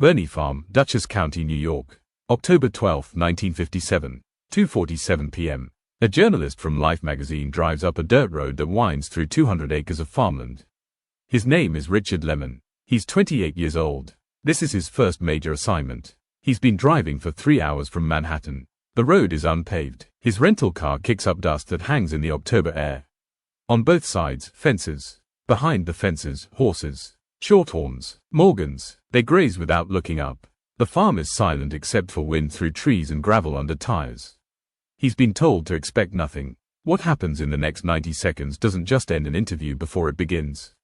Burney Farm, Dutchess County, New York. October 12, 1957, 2:47 p.m. A journalist from Life magazine drives up a dirt road that winds through 200 acres of farmland. His name is Richard Lemon. He's 28 years old. This is his first major assignment. He's been driving for 3 hours from Manhattan. The road is unpaved. His rental car kicks up dust that hangs in the October air. On both sides, fences. Behind the fences, horses. Shorthorns, Morgans. They graze without looking up. The farm is silent except for wind through trees and gravel under tires. He's been told to expect nothing. What happens in the next 90 seconds doesn't just end an interview before it begins.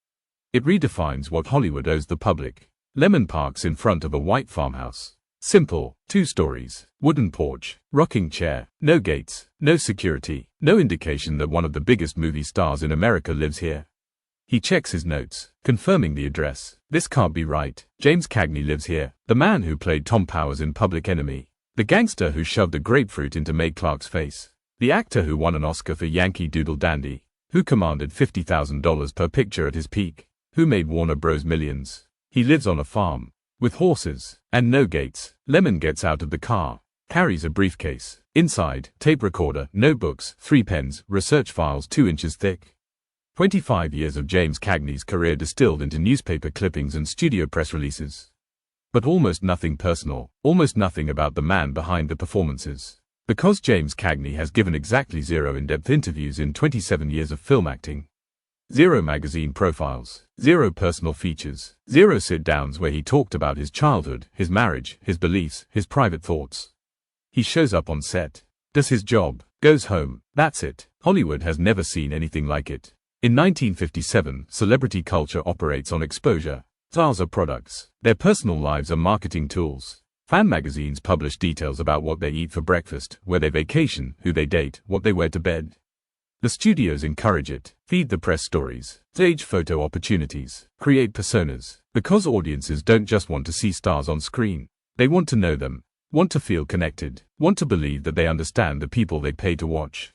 It redefines what Hollywood owes the public. Lemon parks in front of a white farmhouse. Simple, 2 stories, wooden porch, rocking chair, no gates, no security, no indication that one of the biggest movie stars in America lives here. He checks his notes, confirming the address. This can't be right. James Cagney lives here. The man who played Tom Powers in Public Enemy. The gangster who shoved a grapefruit into Meg Clark's face. The actor who won an Oscar for Yankee Doodle Dandy. Who commanded $50,000 per picture at his peak. Who made Warner Bros. Millions. He lives on a farm. With horses. And no gates. Lemon gets out of the car. Carries a briefcase. Inside, tape recorder, notebooks, 3 pens, research files 2 inches thick. 25 years of James Cagney's career distilled into newspaper clippings and studio press releases. But almost nothing personal, almost nothing about the man behind the performances. Because James Cagney has given exactly 0 in-depth interviews in 27 years of film acting. 0 magazine profiles, 0 personal features, 0 sit-downs where he talked about his childhood, his marriage, his beliefs, his private thoughts. He shows up on set, does his job, goes home, that's it. Hollywood has never seen anything like it. In 1957, celebrity culture operates on exposure. Stars are products. Their personal lives are marketing tools. Fan magazines publish details about what they eat for breakfast, where they vacation, who they date, what they wear to bed. The studios encourage it, feed the press stories, stage photo opportunities, create personas, because audiences don't just want to see stars on screen. They want to know them, want to feel connected, want to believe that they understand the people they pay to watch.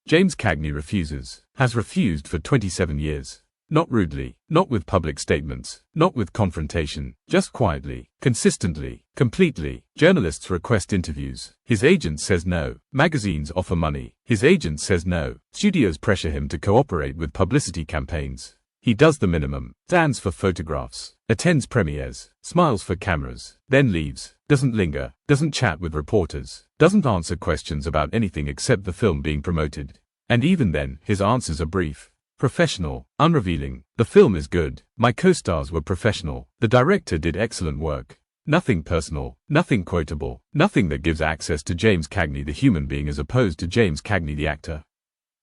James Cagney refuses, has refused for 27 years. Not rudely, not with public statements, not with confrontation, just quietly, consistently, completely. Journalists request interviews. His agent says no. Magazines offer money. His agent says no. Studios pressure him to cooperate with publicity campaigns. He does the minimum, stands for photographs, attends premieres, smiles for cameras, then leaves, doesn't linger, doesn't chat with reporters, doesn't answer questions about anything except the film being promoted. And even then, his answers are brief. Professional, unrevealing. The film is good. My co-stars were professional. The director did excellent work. Nothing personal, nothing quotable, nothing that gives access to James Cagney the human being as opposed to James Cagney the actor.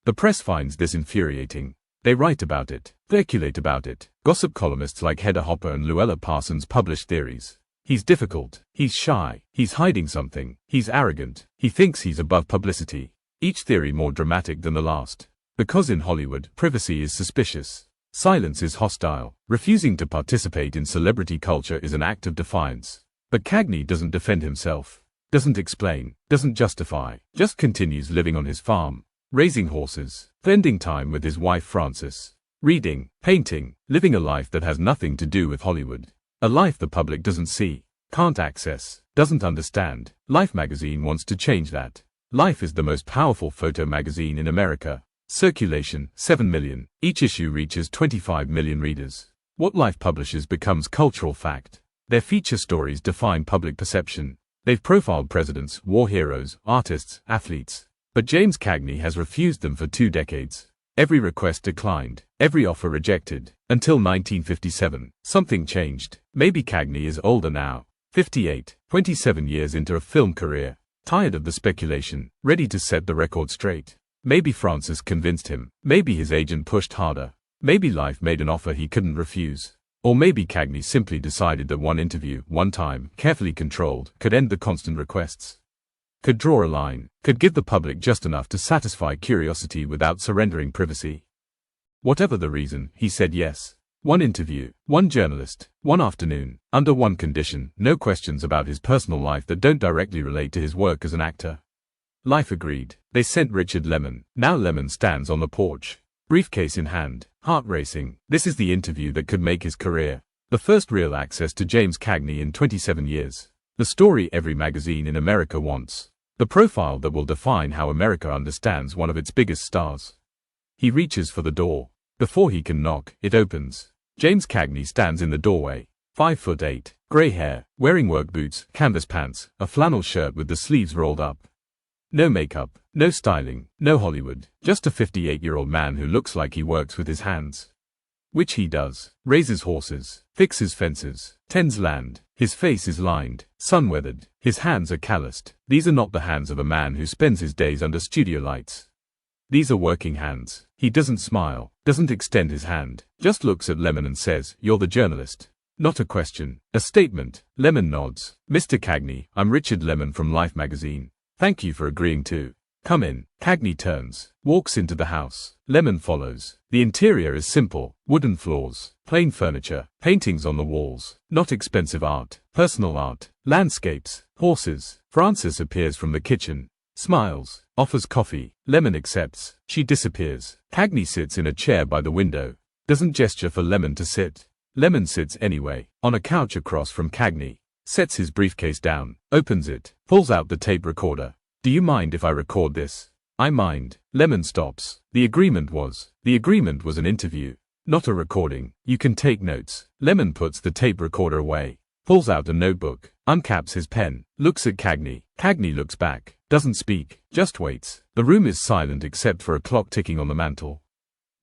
The press finds this infuriating. They write about it, speculate about it. Gossip columnists like Hedda Hopper and Luella Parsons publish theories. He's difficult, he's shy, he's hiding something, he's arrogant, he thinks he's above publicity. Each theory more dramatic than the last. Because in Hollywood, privacy is suspicious. Silence is hostile. Refusing to participate in celebrity culture is an act of defiance. But Cagney doesn't defend himself, doesn't explain, doesn't justify, just continues living on his farm, raising horses, spending time with his wife Frances, reading, painting, living a life that has nothing to do with Hollywood. A life the public doesn't see, can't access, doesn't understand. Life magazine wants to change that. Life is the most powerful photo magazine in America. Circulation, 7 million. Each issue reaches 25 million readers. What Life publishes becomes cultural fact. Their feature stories define public perception. They've profiled presidents, war heroes, artists, athletes. But James Cagney has refused them for 2 decades. Every request declined, every offer rejected. Until 1957, something changed. Maybe Cagney is older now. 58, 27 years into a film career. Tired of the speculation, ready to set the record straight. Maybe Frances convinced him. Maybe his agent pushed harder. Maybe Life made an offer he couldn't refuse. Or maybe Cagney simply decided that one interview, one time, carefully controlled, could end the constant requests. Could draw a line, could give the public just enough to satisfy curiosity without surrendering privacy. Whatever the reason, he said yes. One interview, one journalist, one afternoon, under one condition, no questions about his personal life that don't directly relate to his work as an actor. Life agreed. They sent Richard Lemon. Now Lemon stands on the porch, briefcase in hand, heart racing. This is the interview that could make his career. The first real access to James Cagney in 27 years. The story every magazine in America wants. The profile that will define how America understands one of its biggest stars. He reaches for the door. Before he can knock, it opens. James Cagney stands in the doorway. 5'8", grey hair, wearing work boots, canvas pants, a flannel shirt with the sleeves rolled up. No makeup, no styling, no Hollywood, just a 58-year-old man who looks like he works with his hands. Which he does. Raises horses, fixes fences, tends land. His face is lined, sun-weathered. His hands are calloused. These are not the hands of a man who spends his days under studio lights. These are working hands. He doesn't smile, doesn't extend his hand, just looks at Lemon and says, "You're the journalist." Not a question, a statement. Lemon nods. "Mr. Cagney, I'm Richard Lemon from Life magazine. Thank you for agreeing to come in." Cagney turns, walks into the house. Lemon follows. The interior is simple, wooden floors, plain furniture, paintings on the walls, not expensive art, personal art, landscapes, horses. Frances appears from the kitchen, smiles, offers coffee. Lemon accepts. She disappears. Cagney sits in a chair by the window, doesn't gesture for Lemon to sit. Lemon sits anyway, on a couch across from Cagney, sets his briefcase down, opens it, pulls out the tape recorder. "Do you mind if I record this?" "I mind." Lemon stops. The agreement was an interview, not a recording. "You can take notes." Lemon puts the tape recorder away, pulls out a notebook, uncaps his pen, looks at Cagney. Cagney looks back, doesn't speak, just waits. The room is silent except for a clock ticking on the mantel.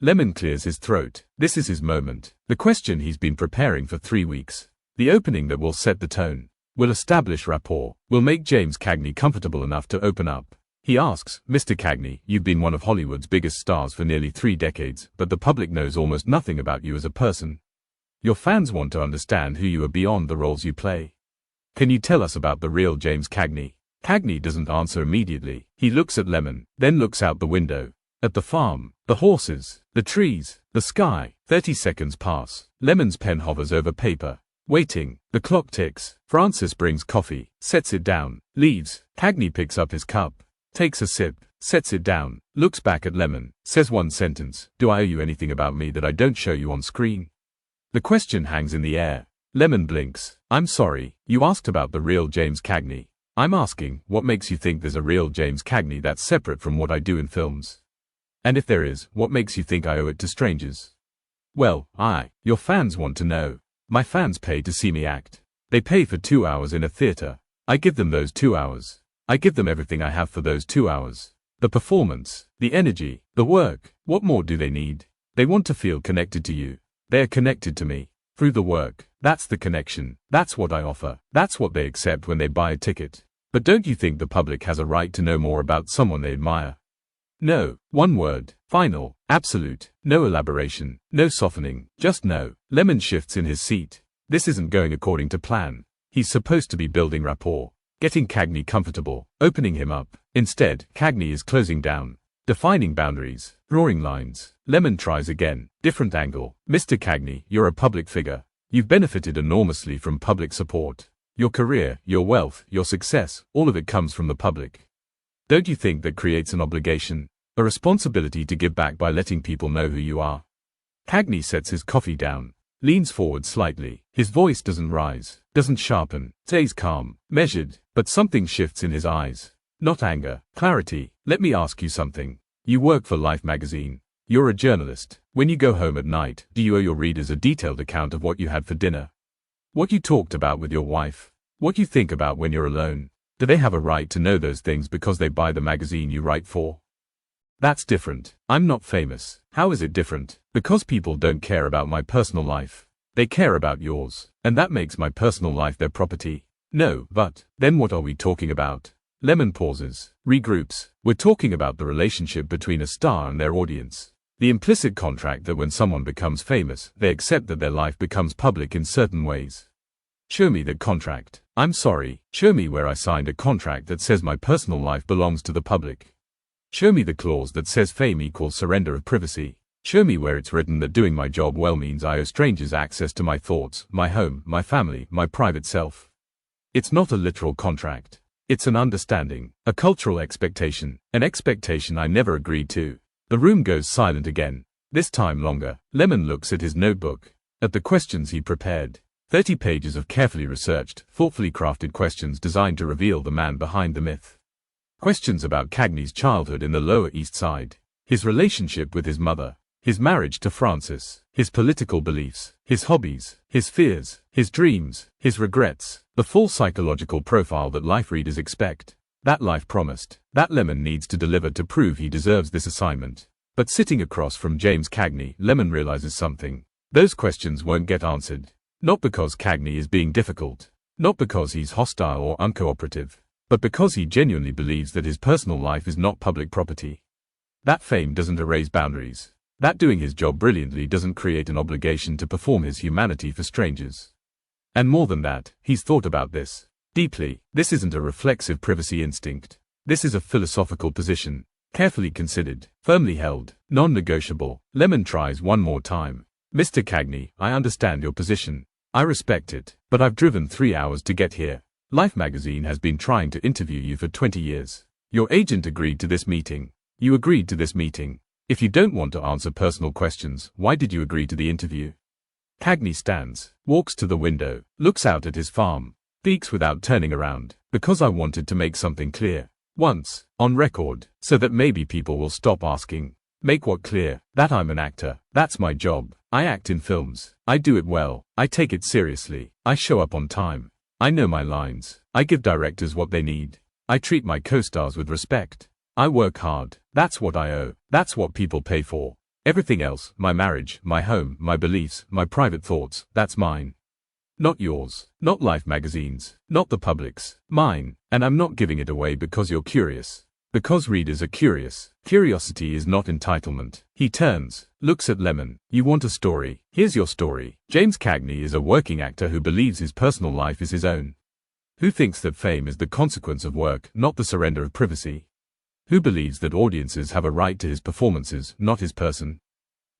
Lemon clears his throat. This is his moment. The question he's been preparing for 3 weeks. The opening that will set the tone. Will establish rapport. Will make James Cagney comfortable enough to open up. He asks, "Mr. Cagney, you've been one of Hollywood's biggest stars for nearly 3 decades, but the public knows almost nothing about you as a person. Your fans want to understand who you are beyond the roles you play. Can you tell us about the real James Cagney?" Cagney doesn't answer immediately. He looks at Lemon, then looks out the window. At the farm, the horses, the trees, the sky. 30 seconds pass. Lemon's pen hovers over paper. Waiting. The clock ticks. Frances brings coffee, sets it down, leaves. Cagney picks up his cup, takes a sip, sets it down, looks back at Lemon, says one sentence. "Do I owe you anything about me that I don't show you on screen?" The question hangs in the air. Lemon blinks. "I'm sorry, you asked about the real James Cagney. I'm asking, what makes you think there's a real James Cagney that's separate from what I do in films? And if there is, what makes you think I owe it to strangers?" "Well, your fans want to know. My fans pay to see me act. They pay for 2 hours in a theater. I give them those 2 hours. I give them everything I have for those 2 hours. The performance, the energy, the work. What more do they need? They want to feel connected to you. They are connected to me. Through the work. That's the connection. That's what I offer. That's what they accept when they buy a ticket. But don't you think the public has a right to know more about someone they admire?" No. One word. Final. Absolute. No elaboration. No softening. Just no. Lemon shifts in his seat. This isn't going according to plan. He's supposed to be building rapport, getting Cagney comfortable, opening him up. Instead, Cagney is closing down, defining boundaries, drawing lines. Lemon tries again. Different angle. "Mr. Cagney, you're a public figure. You've benefited enormously from public support. Your career, your wealth, your success, all of it comes from the public. Don't you think that creates an obligation? A responsibility to give back by letting people know who you are?" Cagney sets his coffee down, leans forward slightly. His voice doesn't rise, doesn't sharpen, stays calm, measured, but something shifts in his eyes. Not anger, clarity. "Let me ask you something. You work for Life magazine. You're a journalist. When you go home at night, do you owe your readers a detailed account of what you had for dinner? What you talked about with your wife? What you think about when you're alone? Do they have a right to know those things because they buy the magazine you write for?" "That's different. I'm not famous." "How is it different?" "Because people don't care about my personal life. They care about yours. And that makes my personal life their property." "No, but then what are we talking about?" Lemon pauses, regroups. "We're talking about the relationship between a star and their audience. The implicit contract that when someone becomes famous, they accept that their life becomes public in certain ways." "Show me the contract." "I'm sorry. Show me where I signed a contract that says my personal life belongs to the public. Show me the clause that says fame equals surrender of privacy. Show me where it's written that doing my job well means I owe strangers access to my thoughts, my home, my family, my private self." It's not a literal contract. It's an understanding, a cultural expectation, an expectation I never agreed to. The room goes silent again, this time longer. Lemon looks at his notebook. at the questions he prepared. 30 pages of carefully researched, thoughtfully crafted questions designed to reveal the man behind the myth. Questions about Cagney's childhood in the Lower East Side, his relationship with his mother, his marriage to Frances, his political beliefs, his hobbies, his fears, his dreams, his regrets, the full psychological profile that life readers expect, that life promised, that Lemon needs to deliver to prove he deserves this assignment. But sitting across from James Cagney, Lemon realizes something. Those questions won't get answered. Not because Cagney is being difficult, not because he's hostile or uncooperative, but because he genuinely believes that his personal life is not public property. That fame doesn't erase boundaries. That doing his job brilliantly doesn't create an obligation to perform his humanity for strangers. And more than that, he's thought about this deeply. This isn't a reflexive privacy instinct. This is a philosophical position, carefully considered, firmly held, non-negotiable. Lemon tries one more time. Mr. Cagney, I understand your position. I respect it, but I've driven 3 hours to get here. Life magazine has been trying to interview you for 20 years. Your agent agreed to this meeting. You agreed to this meeting. If you don't want to answer personal questions, why did you agree to the interview? Cagney stands, walks to the window, looks out at his farm, speaks without turning around. Because I wanted to make something clear. Once, on record, so that maybe people will stop asking. Make what clear? That I'm an actor. That's my job. I act in films. I do it well. I take it seriously. I show up on time. I know my lines. I give directors what they need. I treat my co-stars with respect. I work hard. That's what I owe. That's what people pay for. Everything else, my marriage, my home, my beliefs, my private thoughts, that's mine. Not yours. Not Life magazine's. Not the public's. Mine. And I'm not giving it away because you're curious. Because readers are curious. Curiosity is not entitlement. He turns, looks at Lemon. You want a story? Here's your story. James Cagney is a working actor who believes his personal life is his own. Who thinks that fame is the consequence of work, not the surrender of privacy. Who believes that audiences have a right to his performances, not his person.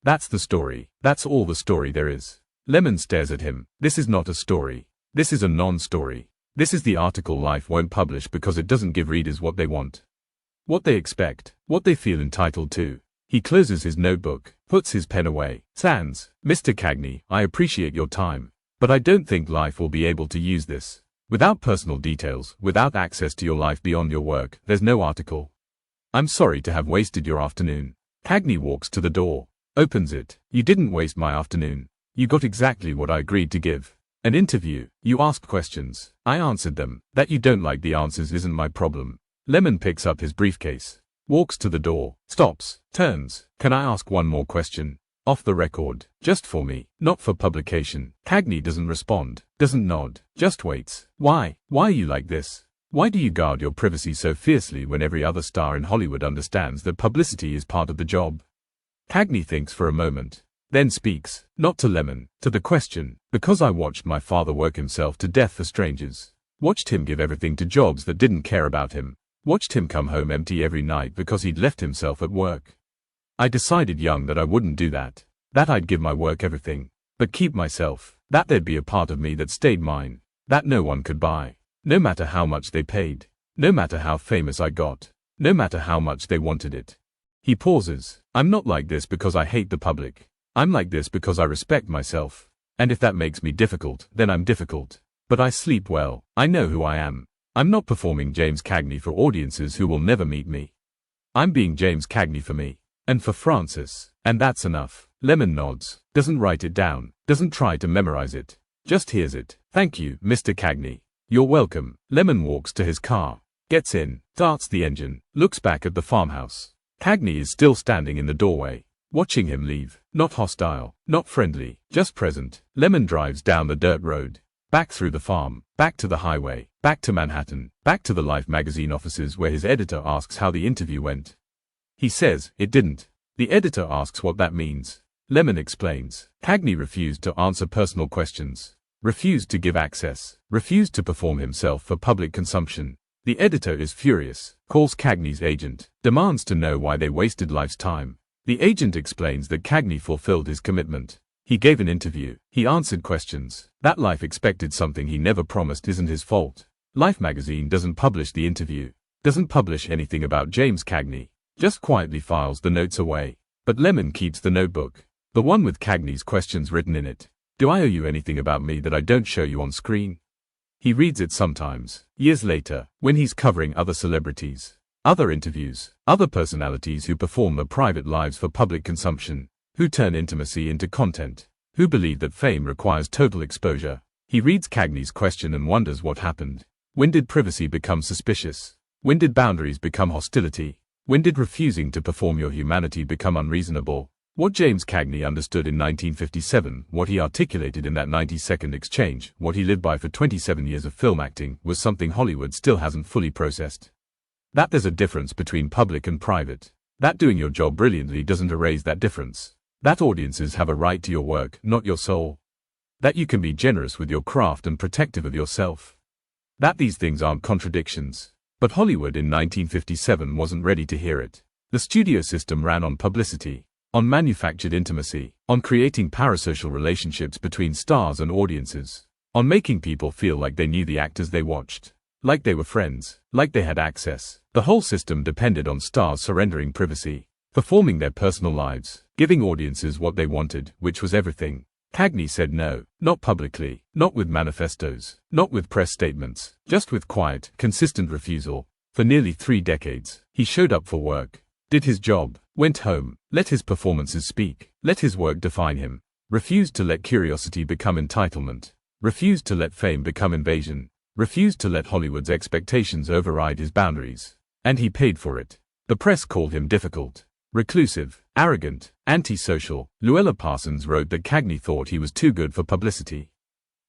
That's the story. That's all the story there is. Lemon stares at him. This is not a story. This is a non-story. This is the article Life won't publish because it doesn't give readers what they want. What they expect, what they feel entitled to. He closes his notebook, puts his pen away, stands. Mr. Cagney, I appreciate your time, but I don't think Life will be able to use this. Without personal details, without access to your life beyond your work, there's no article. I'm sorry to have wasted your afternoon. Cagney walks to the door, opens it. You didn't waste my afternoon. You got exactly what I agreed to give. An interview. You asked questions. I answered them. That you don't like the answers isn't my problem. Lemon picks up his briefcase, walks to the door, stops, turns. Can I ask one more question? Off the record, just for me, not for publication. Cagney doesn't respond, doesn't nod, just waits. Why? Why are you like this? Why do you guard your privacy so fiercely when every other star in Hollywood understands that publicity is part of the job? Cagney thinks for a moment, then speaks, not to Lemon, to the question. Because I watched my father work himself to death for strangers. Watched him give everything to jobs that didn't care about him. Watched him come home empty every night because he'd left himself at work. I decided young that I wouldn't do that. That I'd give my work everything, but keep myself. That there'd be a part of me that stayed mine. That no one could buy. No matter how much they paid. No matter how famous I got. No matter how much they wanted it. He pauses. I'm not like this because I hate the public. I'm like this because I respect myself. And if that makes me difficult, then I'm difficult. But I sleep well. I know who I am. I'm not performing James Cagney for audiences who will never meet me. I'm being James Cagney for me. And for Frances. And that's enough. Lemon nods. Doesn't write it down. Doesn't try to memorize it. Just hears it. Thank you, Mr. Cagney. You're welcome. Lemon walks to his car. Gets in. Starts the engine. Looks back at the farmhouse. Cagney is still standing in the doorway. Watching him leave. Not hostile. Not friendly. Just present. Lemon drives down the dirt road. Back through the farm, back to the highway, back to Manhattan, back to the Life magazine offices where his editor asks how the interview went. He says, it didn't. The editor asks what that means. Lemon explains. Cagney refused to answer personal questions. Refused to give access. Refused to perform himself for public consumption. The editor is furious, calls Cagney's agent, demands to know why they wasted Life's time. The agent explains that Cagney fulfilled his commitment. He gave an interview. He answered questions. That Life expected something he never promised isn't his fault. Life magazine doesn't publish the interview. Doesn't publish anything about James Cagney. Just quietly files the notes away. But Lemon keeps the notebook. The one with Cagney's questions written in it. Do I owe you anything about me that I don't show you on screen? He reads it sometimes, years later, when he's covering other celebrities, other interviews, other personalities who perform their private lives for public consumption, who turn intimacy into content, who believe that fame requires total exposure. He reads Cagney's question and wonders what happened. When did privacy become suspicious? When did boundaries become hostility? When did refusing to perform your humanity become unreasonable? What James Cagney understood in 1957, what he articulated in that 90-second exchange, what he lived by for 27 years of film acting, was something Hollywood still hasn't fully processed. That there's a difference between public and private. That doing your job brilliantly doesn't erase that difference. That audiences have a right to your work, not your soul. That you can be generous with your craft and protective of yourself. That these things aren't contradictions. But Hollywood in 1957 wasn't ready to hear it. The studio system ran on publicity, on manufactured intimacy, on creating parasocial relationships between stars and audiences, on making people feel like they knew the actors they watched, like they were friends, like they had access. The whole system depended on stars surrendering privacy, performing their personal lives, giving audiences what they wanted, which was everything. Cagney said no, not publicly, not with manifestos, not with press statements, just with quiet, consistent refusal. For nearly 3 decades, he showed up for work, did his job, went home, let his performances speak, let his work define him, refused to let curiosity become entitlement, refused to let fame become invasion, refused to let Hollywood's expectations override his boundaries. And he paid for it. The press called him difficult, reclusive, arrogant, antisocial. Luella Parsons wrote that Cagney thought he was too good for publicity.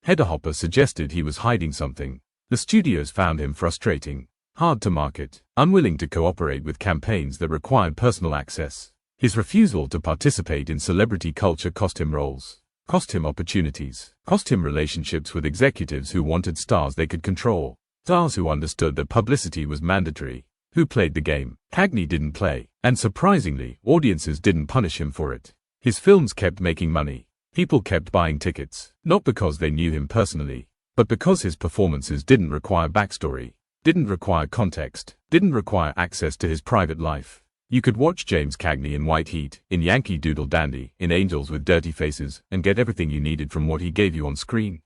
Hedda Hopper suggested he was hiding something. The studios found him frustrating, hard to market, unwilling to cooperate with campaigns that required personal access. His refusal to participate in celebrity culture cost him roles, cost him opportunities, cost him relationships with executives who wanted stars they could control, stars who understood that publicity was mandatory, who played the game. Cagney didn't play, and surprisingly, audiences didn't punish him for it. His films kept making money. People kept buying tickets, not because they knew him personally, but because his performances didn't require backstory, didn't require context, didn't require access to his private life. You could watch James Cagney in White Heat, in Yankee Doodle Dandy, in Angels with Dirty Faces, and get everything you needed from what he gave you on screen.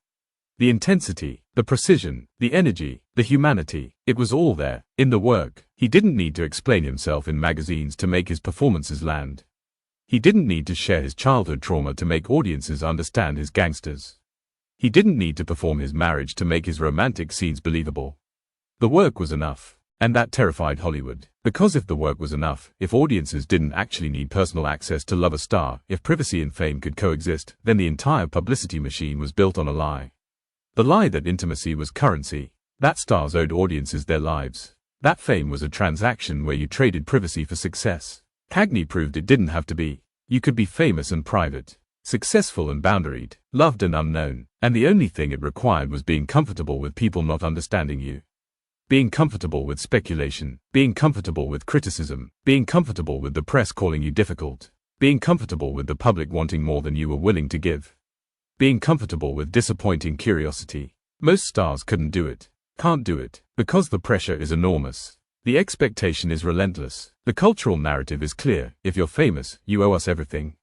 The intensity, the precision, the energy, the humanity, it was all there, in the work. He didn't need to explain himself in magazines to make his performances land. He didn't need to share his childhood trauma to make audiences understand his gangsters. He didn't need to perform his marriage to make his romantic scenes believable. The work was enough, and that terrified Hollywood. Because if the work was enough, if audiences didn't actually need personal access to love a star, if privacy and fame could coexist, then the entire publicity machine was built on a lie. The lie that intimacy was currency, that stars owed audiences their lives, that fame was a transaction where you traded privacy for success. Cagney proved it didn't have to be. You could be famous and private, successful and boundaried, loved and unknown, and the only thing it required was being comfortable with people not understanding you. Being comfortable with speculation, being comfortable with criticism, being comfortable with the press calling you difficult, being comfortable with the public wanting more than you were willing to give. Being comfortable with disappointing curiosity. Most stars couldn't do it, can't do it, because the pressure is enormous. The expectation is relentless. The cultural narrative is clear. If you're famous, you owe us everything.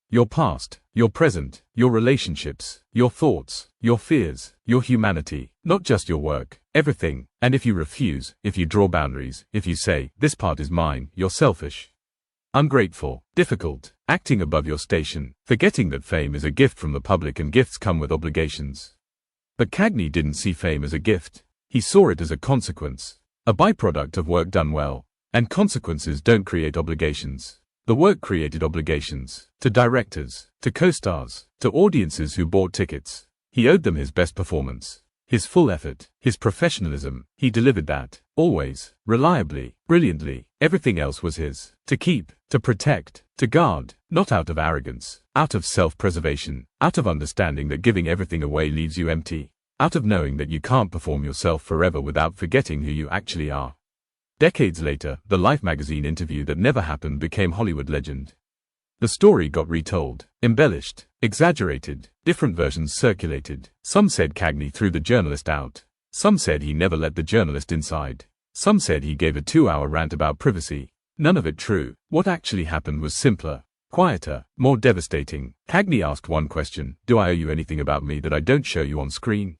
Your past, your present, your relationships, your thoughts, your fears, your humanity, not just your work, everything. And if you refuse, if you draw boundaries, if you say, this part is mine, you're selfish, ungrateful, difficult, acting above your station, forgetting that fame is a gift from the public and gifts come with obligations. But Cagney didn't see fame as a gift. He saw it as a consequence, a byproduct of work done well. And consequences don't create obligations. The work created obligations, to directors, to co-stars, to audiences who bought tickets. He owed them his best performance, his full effort, his professionalism. He delivered that, always, reliably, brilliantly. Everything else was his, to keep, to protect, to guard, not out of arrogance, out of self-preservation, out of understanding that giving everything away leaves you empty, out of knowing that you can't perform yourself forever without forgetting who you actually are. Decades later, the Life magazine interview that never happened became Hollywood legend. The story got retold, embellished, exaggerated, different versions circulated. Some said Cagney threw the journalist out. Some said he never let the journalist inside. Some said he gave a 2-hour rant about privacy. None of it true. What actually happened was simpler. Quieter, more devastating. Cagney asked one question: do I owe you anything about me that I don't show you on screen?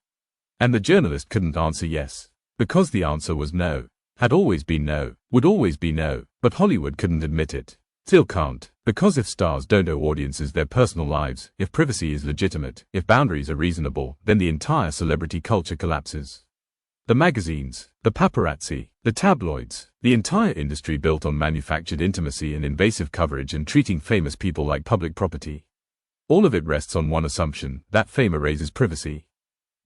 And the journalist couldn't answer yes. Because the answer was no. Had always been no. Would always be no. But Hollywood couldn't admit it. Still can't. Because if stars don't owe audiences their personal lives, if privacy is legitimate, if boundaries are reasonable, then the entire celebrity culture collapses. The magazines, the paparazzi, the tabloids, the entire industry built on manufactured intimacy and invasive coverage and treating famous people like public property. All of it rests on one assumption: that fame erases privacy.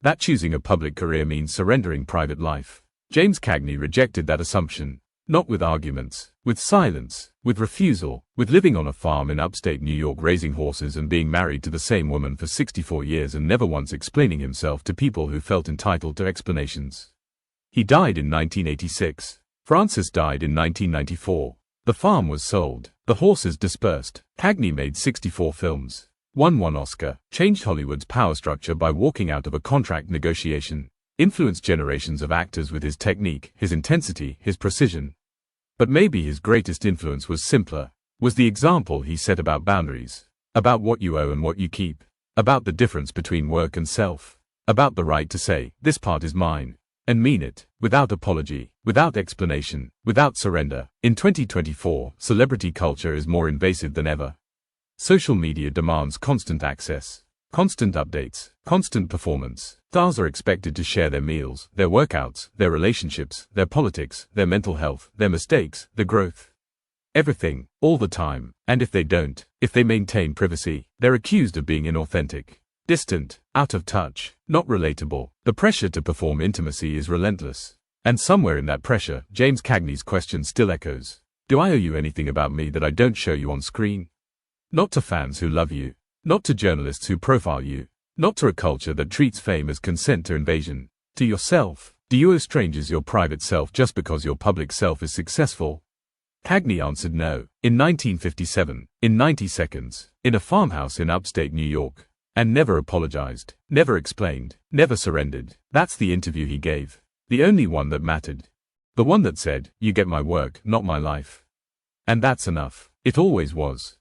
That choosing a public career means surrendering private life. James Cagney rejected that assumption. Not with arguments, with silence, with refusal, with living on a farm in upstate New York raising horses and being married to the same woman for 64 years and never once explaining himself to people who felt entitled to explanations. He died in 1986. Francis died in 1994. The farm was sold. The horses dispersed. Cagney made 64 films. Won one Oscar. Changed Hollywood's power structure by walking out of a contract negotiation. Influenced generations of actors with his technique, his intensity, his precision. But maybe his greatest influence was simpler. Was the example he set about boundaries. About what you owe and what you keep. About the difference between work and self. About the right to say, this part is mine. And mean it, without apology, without explanation, without surrender. In 2024, celebrity culture is more invasive than ever. Social media demands constant access, constant updates, constant performance. Stars are expected to share their meals, their workouts, their relationships, their politics, their mental health, their mistakes, their growth. Everything, all the time. And if they don't, if they maintain privacy, they're accused of being inauthentic. Distant, out of touch, not relatable. The pressure to perform intimacy is relentless. And somewhere in that pressure, James Cagney's question still echoes. Do I owe you anything about me that I don't show you on screen? Not to fans who love you. Not to journalists who profile you. Not to a culture that treats fame as consent to invasion. To yourself. Do you owe strangers your private self just because your public self is successful? Cagney answered no. In 1957, in 90 seconds, in a farmhouse in upstate New York. And never apologized, never explained, never surrendered. That's the interview he gave. The only one that mattered. The one that said, you get my work, not my life. And that's enough. It always was.